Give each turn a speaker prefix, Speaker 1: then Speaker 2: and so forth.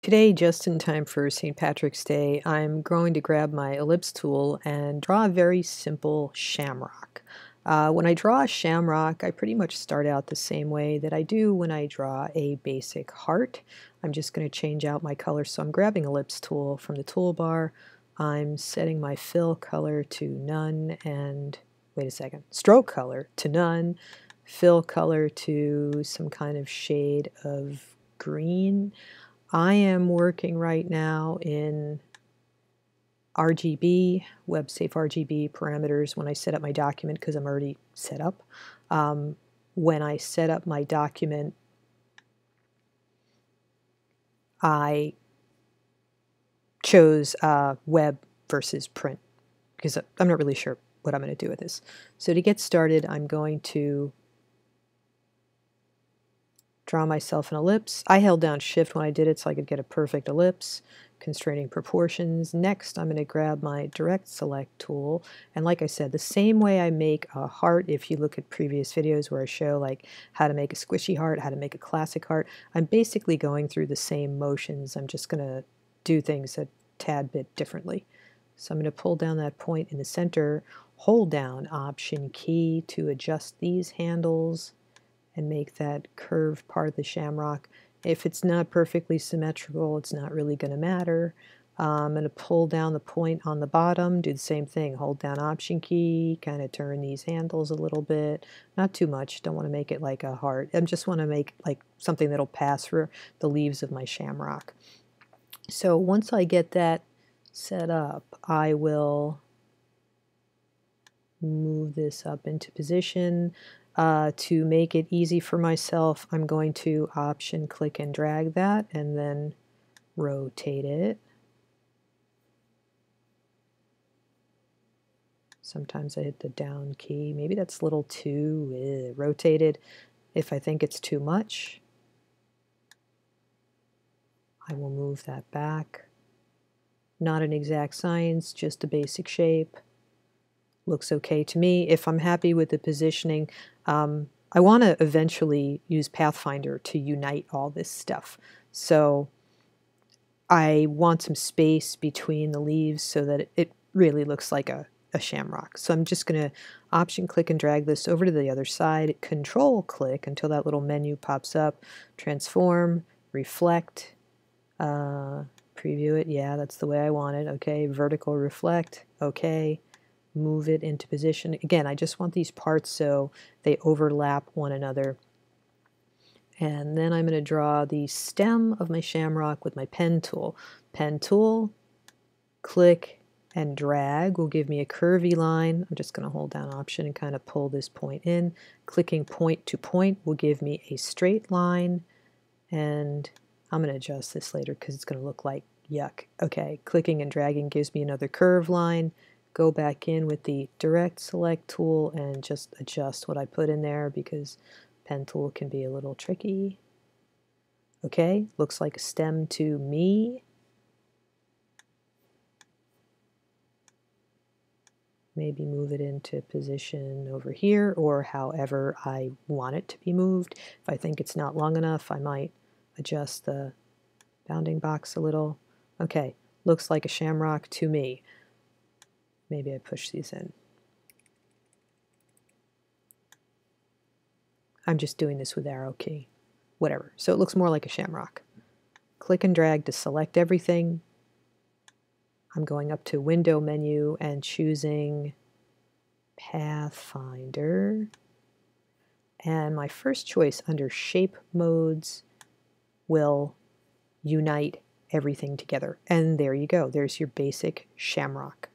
Speaker 1: Today, just in time for St. Patrick's Day, I'm going to grab my ellipse tool and draw a very simple shamrock. When I draw a shamrock, I pretty much start out the same way that I do when I draw a basic heart. I'm just going to change out my color, so I'm grabbing ellipse tool from the toolbar. I'm setting my fill color to none and, wait a second, stroke color to none, fill color to some kind of shade of green. I am working right now in RGB, WebSafe RGB parameters when I set up my document because I'm already set up. When I set up my document, I chose web versus print because I'm not really sure what I'm going to do with this. So to get started, I'm going to draw myself an ellipse. I held down Shift when I did it so I could get a perfect ellipse, constraining proportions. Next, I'm going to grab my Direct Select tool, and like I said, the same way I make a heart, if you look at previous videos where I show like how to make a squishy heart, how to make a classic heart, I'm basically going through the same motions. I'm just going to do things a tad bit differently. So I'm going to pull down that point in the center, hold down Option key to adjust these handles, and make that curved part of the shamrock. If it's not perfectly symmetrical, it's not really going to matter. I'm going to pull down the point on the bottom, do the same thing, hold down Option key, kind of turn these handles a little bit, not too much, don't want to make it like a heart. I just want to make like something that'll pass for the leaves of my shamrock. So once I get that set up, I will move this up into position. To make it easy for myself, I'm going to Option click and drag that and then rotate it. Sometimes I hit the down key. Maybe that's a little too rotated. If I think it's too much, I will move that back. Not an exact science, just a basic shape. Looks okay to me. If I'm happy with the positioning, I want to eventually use Pathfinder to unite all this stuff. So I want some space between the leaves so that it really looks like a shamrock. So I'm just going to Option click and drag this over to the other side, Control click until that little menu pops up, transform, reflect, preview it, yeah, that's the way I want it, okay, vertical reflect, okay, move it into position. Again, I just want these parts so they overlap one another. And then I'm going to draw the stem of my shamrock with my pen tool. Pen tool, click and drag will give me a curvy line. I'm just going to hold down Option and kind of pull this point in. Clicking point to point will give me a straight line. And I'm going to adjust this later because it's going to look like yuck. Okay, clicking and dragging gives me another curved line. Go back in with the Direct Select tool and just adjust what I put in there because pen tool can be a little tricky. Okay, looks like a stem to me. Maybe move it into position over here or however I want it to be moved. If I think it's not long enough, I might adjust the bounding box a little. Okay, looks like a shamrock to me. Maybe I push these in. I'm just doing this with arrow key. Whatever. So it looks more like a shamrock. Click and drag to select everything. I'm going up to Window menu and choosing Pathfinder. And my first choice under Shape Modes will unite everything together. And there you go. There's your basic shamrock.